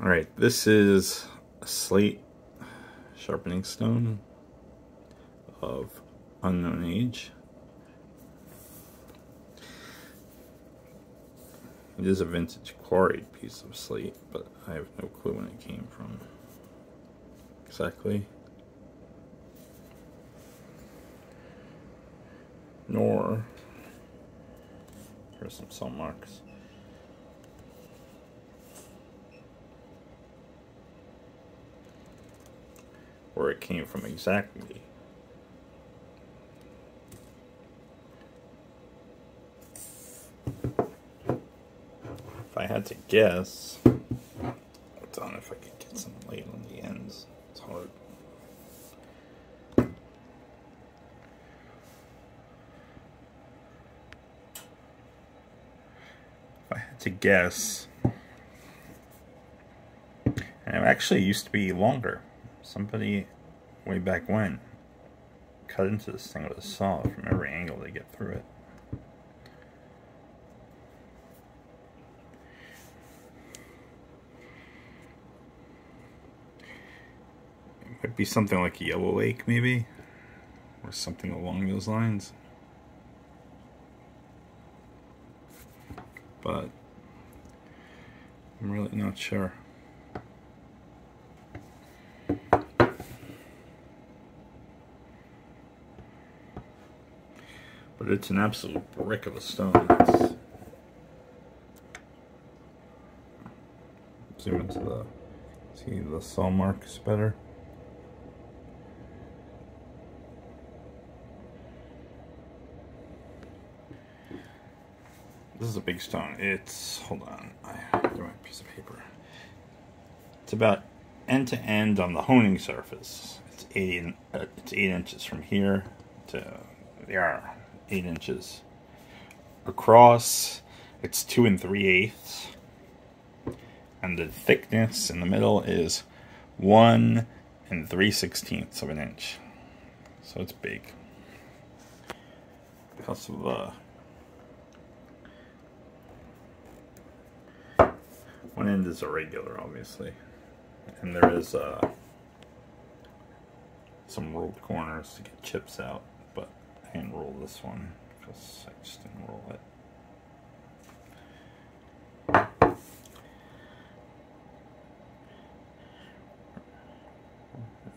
Alright, this is a Slate sharpening stone of unknown age. It is a vintage quarried piece of slate, but I have no clue when it came from exactly. Nor, here's some salt marks. Where it came from exactly. If I had to guess, I don't know if I could get some light on the ends. It's hard. If I had to guess, and it actually used to be longer. Somebody way back when cut into this thing with a saw from every angle to get through it. It might be something like a yellow lake, maybe, or something along those lines. But I'm really not sure. But it's an absolute brick of a stone. Zoom into the, see the saw marks better. This is a big stone. It's, hold on, I have my piece of paper. It's about end to end on the honing surface. It's 8 inches from here to there. 8 inches across. It's 2 3/8, and the thickness in the middle is 1 3/16 of an inch. So it's big. Because of one end is irregular, obviously, and there is some rolled corners to get chips out. But I didn't roll this one because I just didn't roll it.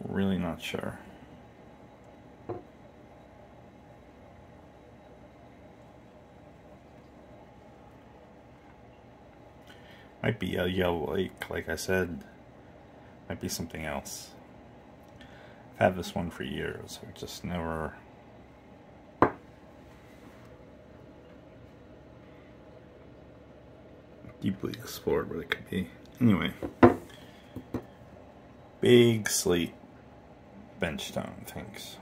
Really not sure. Might be a yellow lake, like I said. Might be something else. I've had this one for years. I've just never deeply explored what it could be. Anyway, big slate bench stone, thanks.